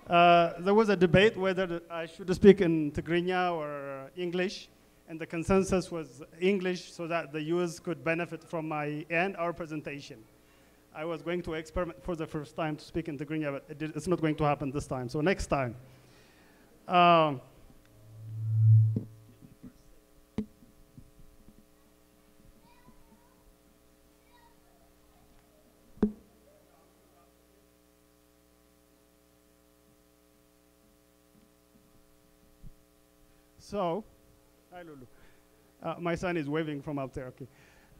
There was a debate whether I should speak in Tigrinya or English, and the consensus was English so that the youth could benefit from my and our presentation. I was going to experiment for the first time to speak in Tigrinya, but it's not going to happen this time, so next time. So, hi Lulu. My son is waving from up there, okay.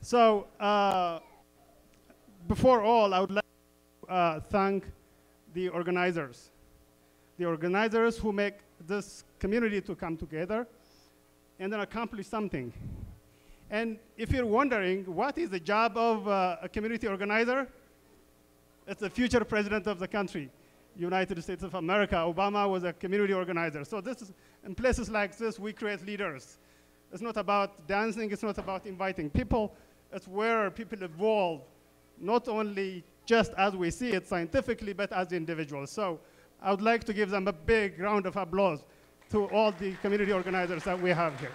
So, before all, I would like to thank the organizers. The organizers who make this community to come together and then accomplish something. And if you're wondering, what is the job of a community organizer? It's the future president of the country, United States of America. Obama was a community organizer. So this is, in places like this, we create leaders. It's not about dancing, it's not about inviting people. It's where people evolve, not only just as we see it scientifically, but as individuals. So I would like to give them a big round of applause to all the community organizers that we have here.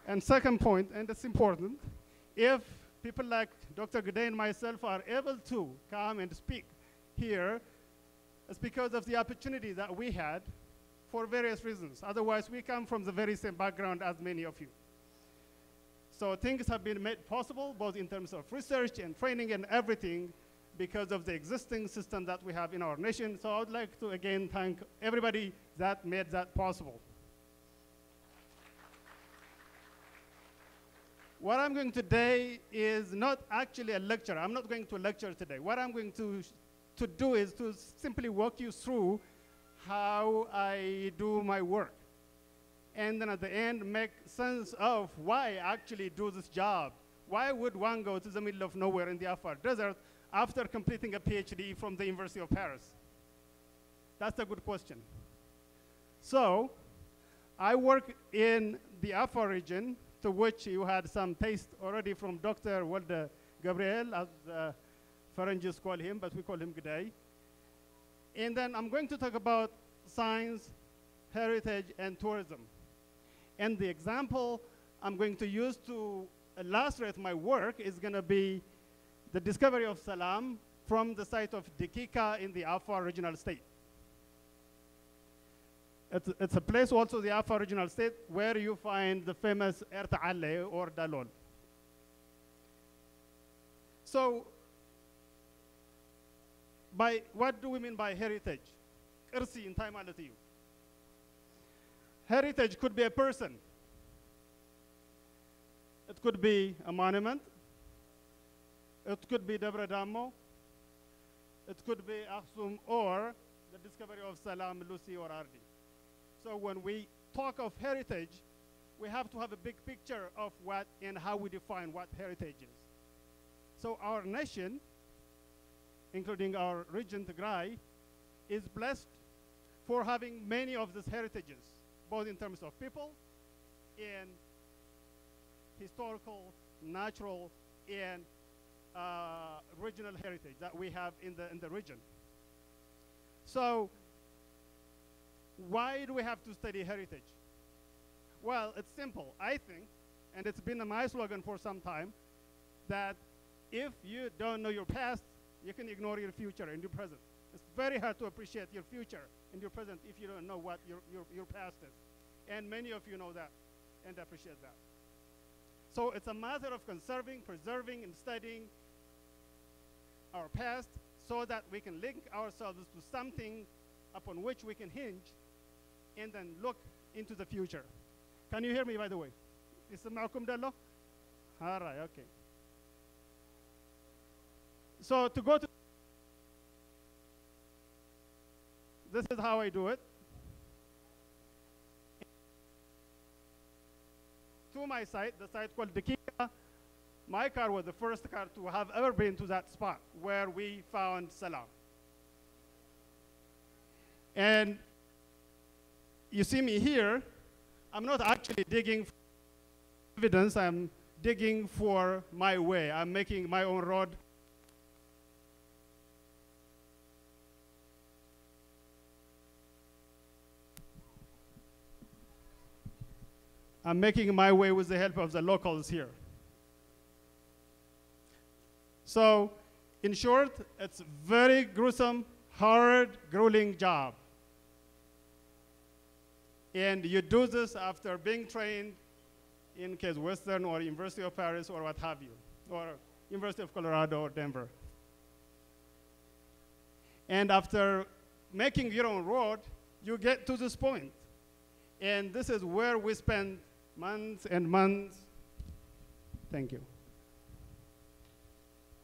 And second point, and it's important, if people like Dr. Gday and myself are able to come and speak here, it's because of the opportunity that we had for various reasons. Otherwise, we come from the very same background as many of you. So things have been made possible, both in terms of research and training and everything, because of the existing system that we have in our nation. So I would like to again thank everybody that made that possible. What I'm going today is not actually a lecture. I'm not going to lecture today. What I'm going to do is to simply walk you through how I do my work. And then at the end, make sense of why I actually do this job. Why would one go to the middle of nowhere in the Afar Desert after completing a PhD from the University of Paris? That's a good question. So I work in the Afar region, to which you had some taste already from Dr. Walde Gabriel, as Farangis call him, but we call him G'day. And then I'm going to talk about science, heritage, and tourism. And the example I'm going to use to illustrate my work is going to be the discovery of Salam from the site of Dikika in the Afar regional state. It's a place also, the Afar regional state, where you find the famous Erta'ale or Dalol. So, what do we mean by heritage? Irsi in time you. Heritage could be a person. It could be a monument. It could be Debre Damo. It could be Aksum, or the discovery of Salam, Lucy, or Ardi. So when we talk of heritage, we have to have a big picture of what and how we define what heritage is. So our nation, including our region, Tigray, is blessed for having many of these heritages, both in terms of people and historical, natural, and regional heritage that we have in the region. So why do we have to study heritage? Well, it's simple. I think, and it's been my slogan for some time, that if you don't know your past, you can ignore your future and your present. It's very hard to appreciate your future and your present if you don't know what your past is. And many of you know that and appreciate that. So it's a matter of conserving, preserving, and studying our past so that we can link ourselves to something upon which we can hinge and then look into the future. Can you hear me, by the way? Is it Ma'akum Dallo? All right, okay. So to go to, this is how I do it. To my site, the site called Dakika, my car was the first car to have ever been to that spot where we found Salam. And you see me here, I'm not actually digging for evidence, I'm digging for my way. I'm making my own road. I'm making my way with the help of the locals here. So, in short, it's a very gruesome, hard, grueling job. And you do this after being trained in Case Western or University of Paris or what have you, or University of Colorado or Denver. And after making your own road, you get to this point. And this is where we spend months and months, thank you,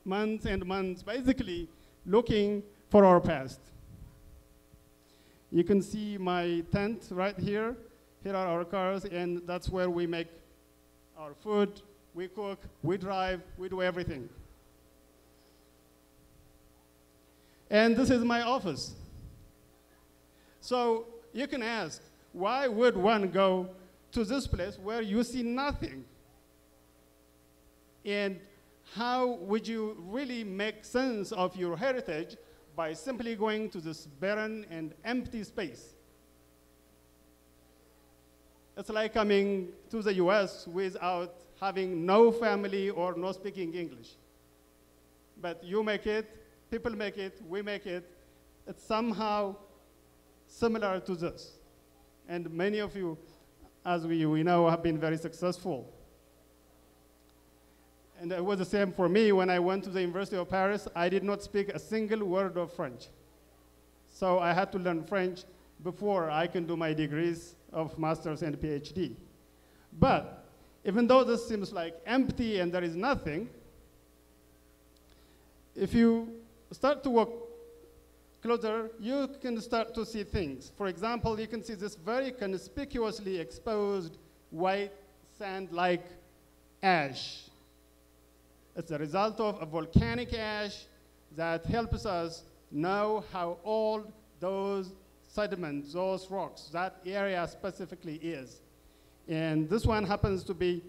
months and months basically looking for our past. You can see my tent right here. Here are our cars, and that's where we make our food, we cook, we drive, we do everything. And this is my office. So you can ask, why would one go to this place where you see nothing? And how would you really make sense of your heritage by simply going to this barren and empty space? It's like coming to the US without having no family or no speaking English. But you make it, people make it, we make it. It's somehow similar to this. And many of you, as we know, have been very successful. And it was the same for me when I went to the University of Paris. I did not speak a single word of French. So I had to learn French before I can do my degrees of master's and PhD. But even though this seems like empty and there is nothing, if you start to walk closer, you can start to see things. For example, you can see this very conspicuously exposed white sand-like ash. It's a result of a volcanic ash that helps us know how old those sediments, those rocks, that area specifically is. And this one happens to be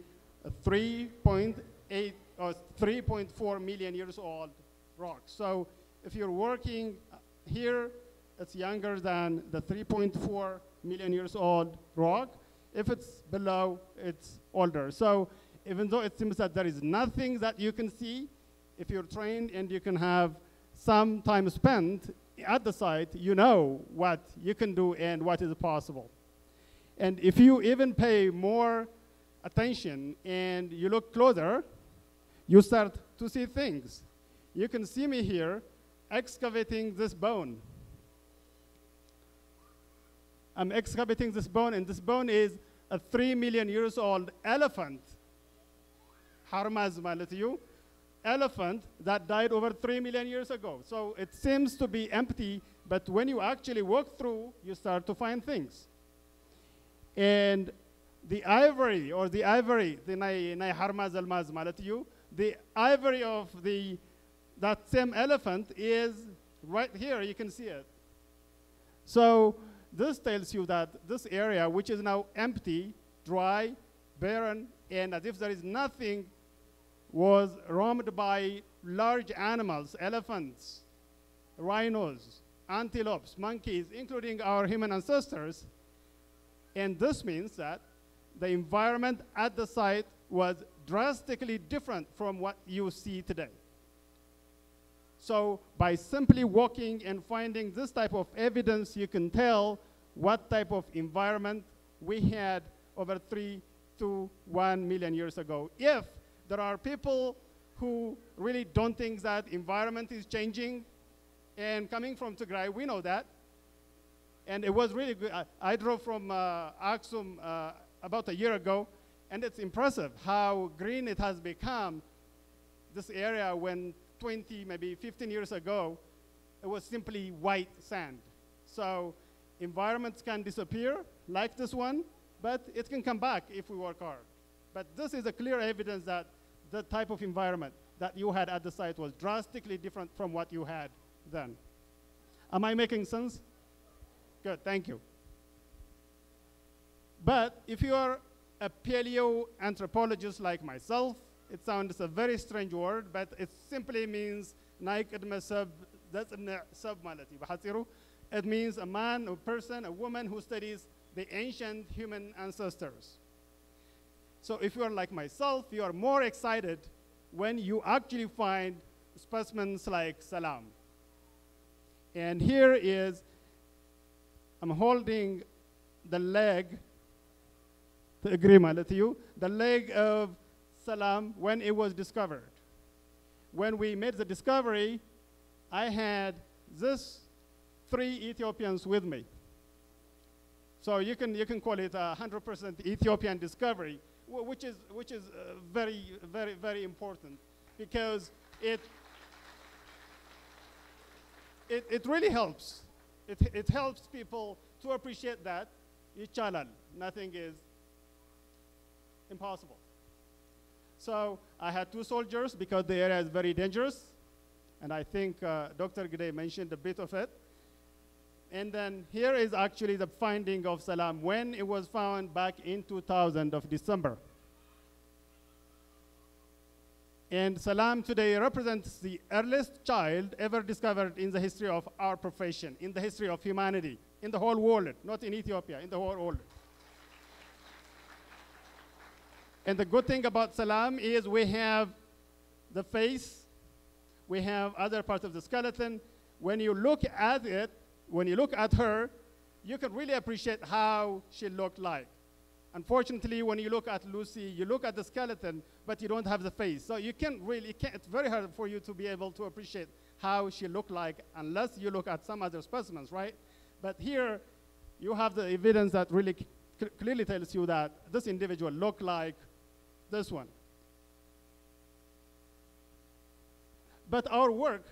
a 3.8 or 3.4 million years old rock. So if you're working here, it's younger than the 3.4 million years old rock. If it's below, it's older. So even though it seems that there is nothing that you can see, if you're trained and you can have some time spent at the site, you know what you can do and what is possible. And if you even pay more attention and you look closer, you start to see things. You can see me here excavating this bone. I'm excavating this bone, and this bone is a 3 million years old elephant. Harmaz ማለት you. Elephant that died over 3 million years ago. So it seems to be empty, but when you actually walk through, you start to find things. And the ivory, the ivory of that same elephant is right here, you can see it. So this tells you that this area, which is now empty, dry, barren, and as if there is nothing, was roamed by large animals, elephants, rhinos, antelopes, monkeys, including our human ancestors. And this means that the environment at the site was drastically different from what you see today. So by simply walking and finding this type of evidence, you can tell what type of environment we had over 3 to 1 million years ago. If there are people who really don't think that environment is changing, and coming from Tigray, we know that. And it was really good. I drove from Aksum about a year ago, and it's impressive how green it has become, this area, when 20, maybe 15 years ago, it was simply white sand. So environments can disappear, like this one, but it can come back if we work hard. But this is a clear evidence that the type of environment that you had at the site was drastically different from what you had then. Am I making sense? Good, thank you. But if you are a paleoanthropologist like myself, it sounds a very strange word, but it simply means it means a man, a person, a woman who studies the ancient human ancestors. So if you are like myself, you are more excited when you actually find specimens like Salam. And here is, I'm holding the leg, to agree with you, the leg of Salam when it was discovered. When we made the discovery, I had this 3 Ethiopians with me. So you can call it a 100% Ethiopian discovery, which is very, very, very important, because it really helps. It helps people to appreciate that Yichalal, nothing is impossible. So I had 2 soldiers because the area is very dangerous, and I think Dr. Gday mentioned a bit of it. And then here is actually the finding of Salam when it was found back in 2000 of December. And Salam today represents the earliest child ever discovered in the history of our profession, in the history of humanity, in the whole world, not in Ethiopia, in the whole world. And the good thing about Salam is we have the face, we have other parts of the skeleton. When you look at it, when you look at her, you can really appreciate how she looked like. Unfortunately, when you look at Lucy, you look at the skeleton, but you don't have the face. So you can't really, it's very hard for you to be able to appreciate how she looked like unless you look at some other specimens, right? But here, you have the evidence that really clearly tells you that this individual looked like this one. But our work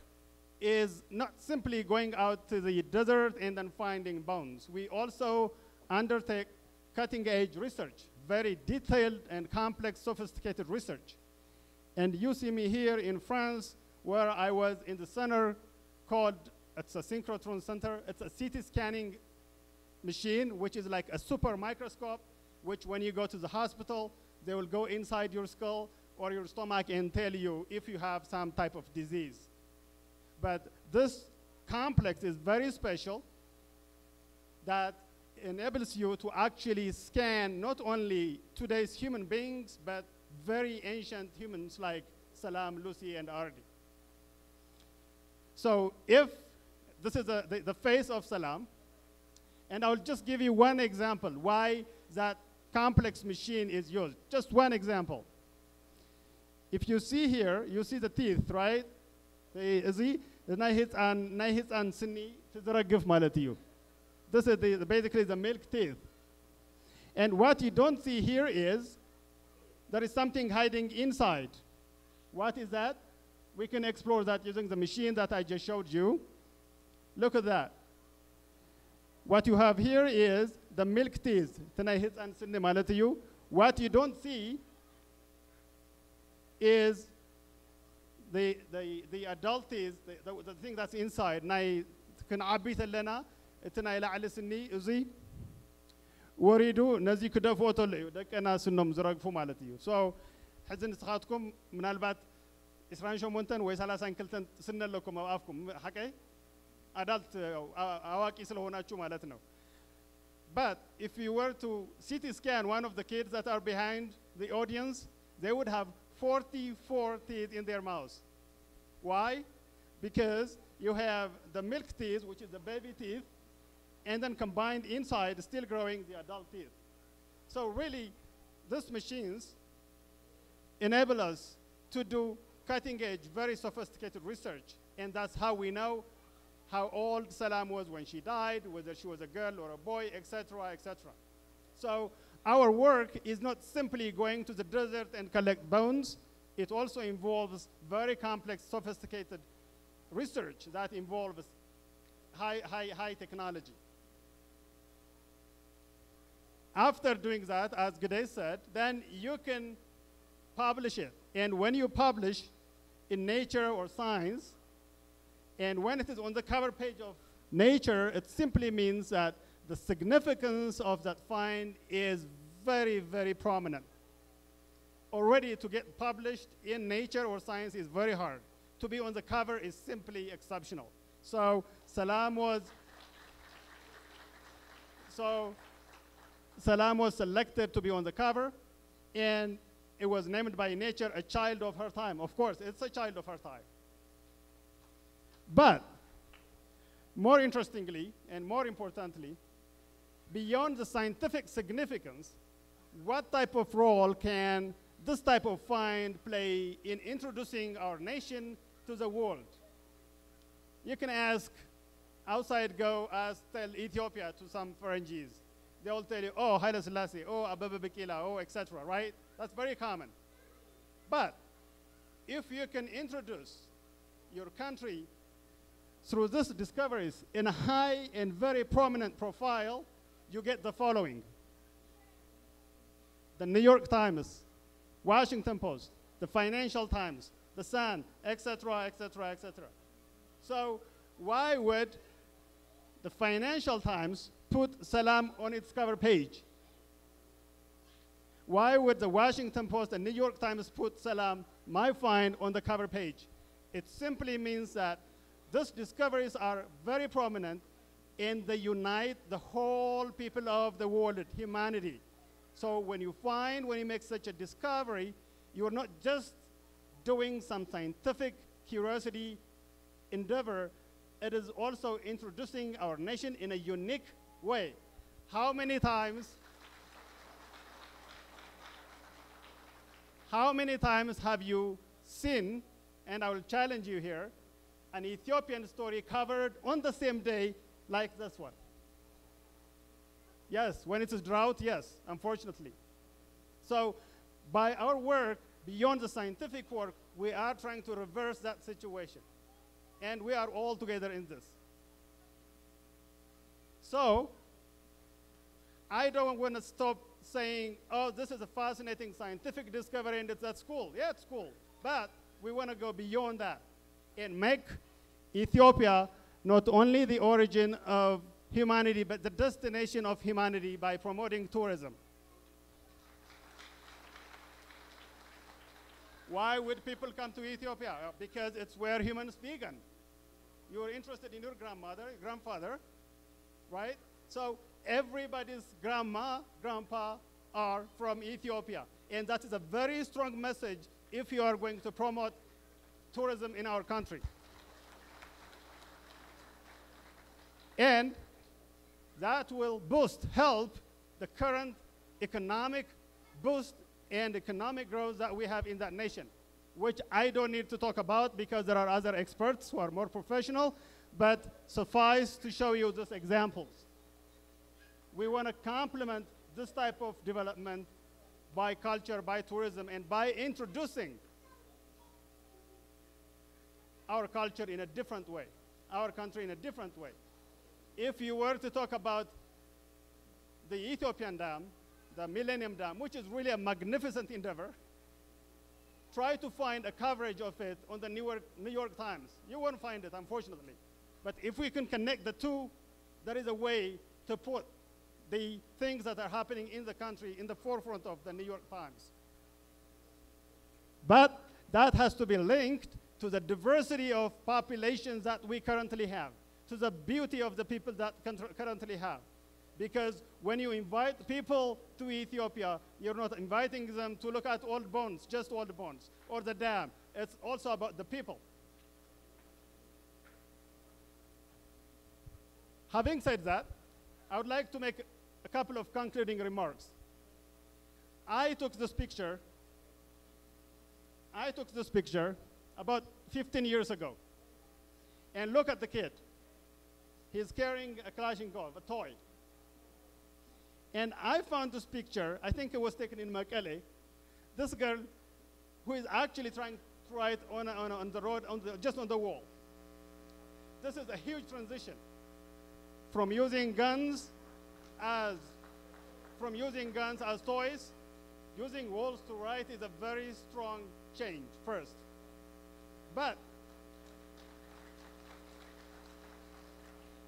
is not simply going out to the desert and then finding bones. We also undertake cutting-edge research, very detailed and complex, sophisticated research. And you see me here in France, where I was in the center called, it's a synchrotron center. It's a CT scanning machine, which is like a super microscope, which when you go to the hospital, they will go inside your skull or your stomach and tell you if you have some type of disease. But this complex is very special that enables you to actually scan not only today's human beings, but very ancient humans like Salam, Lucy, and Ardi. So if this is the face of Salam, and I'll just give you one example why that complex machine is used. Just one example. If you see here, you see the teeth, right? This is basically the milk teeth. And what you don't see here is there is something hiding inside. What is that? We can explore that using the machine that I just showed you. Look at that. What you have here is the milk teeth. What you don't see is the adult teeth, the thing that's inside. ወሪዱ ነዚህ ክደፎቶ ለዩ ደቀና ስኖም ዝረግፉ ማለት እዩ ሶ ሕዝን ንስኻትኩም ምናልባት 28 ወይ 32 ስነለኩም አፍኩም ሐቀ አዳልት አዋቂ ስለሆናችሁ ማለት ነው. But if you were to CT scan one of the kids that are behind the audience, they would have 44 teeth in their mouths. Why? Because you have the milk teeth, which is the baby teeth, and then combined inside, still growing the adult teeth. So really, these machines enable us to do cutting-edge, very sophisticated research, and that's how we know how old Salam was when she died, whether she was a girl or a boy, etc., etc. So our work is not simply going to the desert and collect bones. It also involves very complex, sophisticated research that involves high technology. After doing that, as Gday said, then you can publish it. And when you publish in Nature or Science, and when it is on the cover page of Nature, it simply means that the significance of that find is very, very prominent. Already to get published in Nature or Science is very hard. To be on the cover is simply exceptional. So Salam was selected to be on the cover, And it was named by nature a child of her time. Of course, it's a child of her time. But more interestingly and more importantly, beyond the scientific significance, what type of role can this type of find play in introducing our nation to the world? You can ask, outside go ask, tell Ethiopia to some Ferengis. They all tell you, oh, Haile Selassie, oh, Ababa Bikila, oh, etc., right? That's very common. But if you can introduce your country through these discoveries in a high and very prominent profile, you get the following. The New York Times, Washington Post, the Financial Times, the Sun, etc., etc., etc. So why would the Financial Times put Salam on its cover page? Why would the Washington Post and New York Times put Salam, my find, on the cover page? It simply means that these discoveries are very prominent and they unite the whole people of the world, humanity. So when you make such a discovery, you're not just doing some scientific curiosity endeavor, it is also introducing our nation in a unique way. How many times have you seen, and I will challenge you here, an Ethiopian story covered on the same day like this one? Yes, when it's a drought, yes, unfortunately. So by our work, beyond the scientific work, we are trying to reverse that situation. And we are all together in this. So I don't want to stop saying, oh, this is a fascinating scientific discovery and that's cool. Yeah, it's cool. But we want to go beyond that and make Ethiopia not only the origin of humanity, but the destination of humanity by promoting tourism. Why would people come to Ethiopia? Because it's where humans began. You're interested in your grandmother, grandfather, right? So everybody's grandma, grandpa are from Ethiopia. And that is a very strong message if you are going to promote tourism in our country. And that will help the current economic boost and economic growth that we have in that nation, which I don't need to talk about because there are other experts who are more professional, but suffice to show you these examples. We want to complement this type of development by culture, by tourism, and by introducing our culture in a different way, our country in a different way. If you were to talk about the Ethiopian Dam, the Millennium Dam, which is really a magnificent endeavor, try to find a coverage of it on the New York Times. You won't find it, unfortunately. But if we can connect the two, there is a way to put the things that are happening in the country in the forefront of the New York Times. But that has to be linked to the diversity of populations that we currently have, to the beauty of the people that currently have. Because when you invite people to Ethiopia, you're not inviting them to look at old bones, just old bones, or the dam. It's also about the people. Having said that, I would like to make a couple of concluding remarks. I took this picture about 15 years ago. And look at the kid. He's carrying a Kalashnikov, a toy. And I found this picture, I think it was taken in Mekelle, this girl who is actually trying to write on the road, just on the wall. This is a huge transition from using guns as toys. Using walls to write is a very strong change first.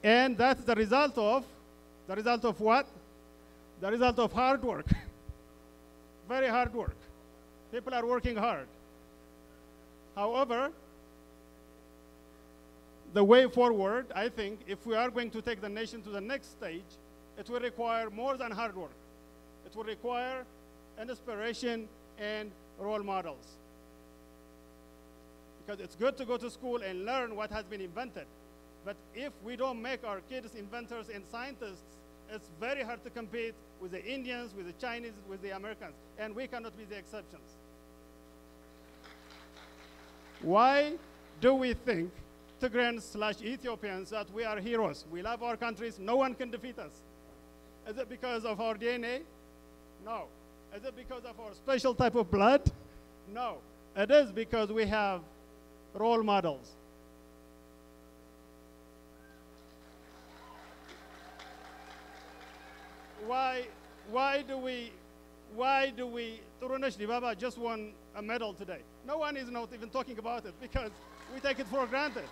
And that's the result of what? The result of hard work. Very hard work. People are working hard. However, the way forward, I think, if we are going to take the nation to the next stage, it will require more than hard work. It will require inspiration, and role models. Because it's good to go to school and learn what has been invented. But if we don't make our kids inventors and scientists, it's very hard to compete with the Indians, with the Chinese, with the Americans. And we cannot be the exceptions. Why do we think, Tigrayans/Ethiopians, that we are heroes? We love our countries. No one can defeat us. Is it because of our DNA? No. Is it because of our special type of blood? No. It is because we have role models. Why do we, Turunesh Dibaba just won a medal today? No one is not even talking about it because we take it for granted.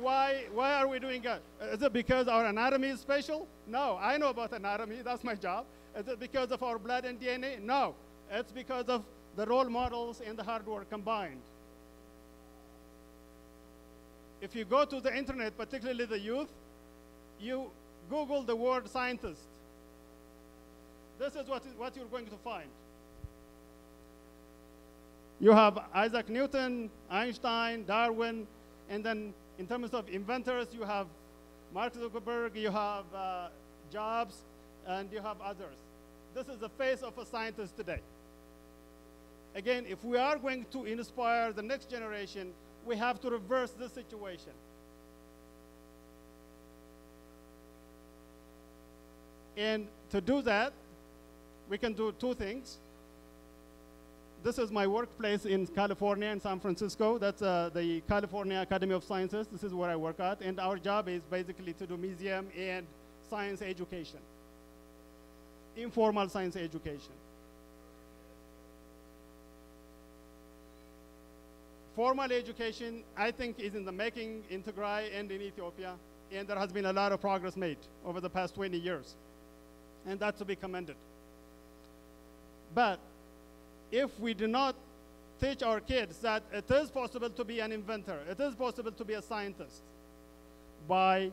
Why are we doing that? Is it because our anatomy is special? No, I know about anatomy, that's my job. Is it because of our blood and DNA? No, it's because of the role models and the hard work combined. If you go to the internet, particularly the youth, you Google the word scientist. This is what you're going to find. You have Isaac Newton, Einstein, Darwin, and then in terms of inventors, you have Mark Zuckerberg, you have Jobs, and you have others. This is the face of a scientist today. Again, if we are going to inspire the next generation, we have to reverse this situation. And to do that, we can do two things. This is my workplace in California, in San Francisco. That's the California Academy of Sciences. This is where I work at. And our job is basically to do museum and science education, informal science education. Formal education, I think, is in the making in Tigray and in Ethiopia. And there has been a lot of progress made over the past 20 years. And that's to be commended. But if we do not teach our kids that it is possible to be an inventor, it is possible to be a scientist, by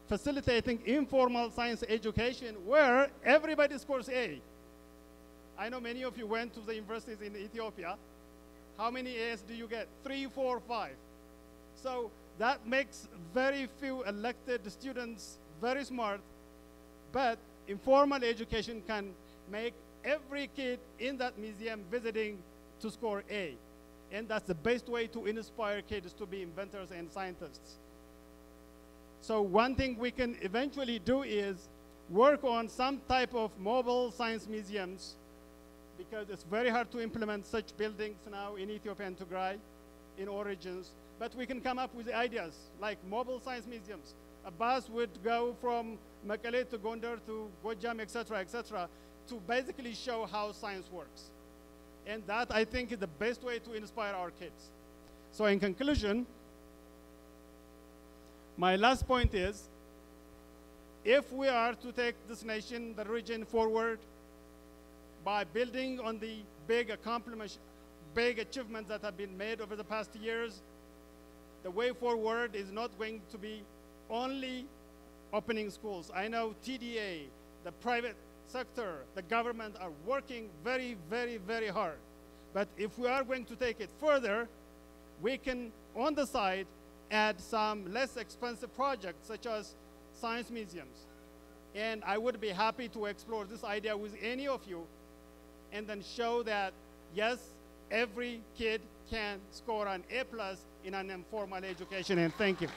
facilitating informal science education where everybody scores A. I know many of you went to the universities in Ethiopia. How many A's do you get? 3, 4, 5. So that makes very few elected students very smart, but informal education can make every kid in that museum visiting to score A. And that's the best way to inspire kids to be inventors and scientists. So one thing we can eventually do is work on some type of mobile science museums, because it's very hard to implement such buildings now in Ethiopia and Tigray in origins. But we can come up with ideas like mobile science museums. A bus would go from Mekelle to Gondar to Gojam, etc., to basically show how science works. And that, I think, is the best way to inspire our kids. So in conclusion, my last point is, if we are to take this nation, the region forward, by building on the big accomplishments, big achievements that have been made over the past years, the way forward is not going to be only opening schools. I know TDA, the private sector, the government are working very, very, very hard. But if we are going to take it further, we can, on the side, add some less expensive projects, such as science museums. And I would be happy to explore this idea with any of you, and then show that, yes, every kid can score an A+ in an informal education, and thank you.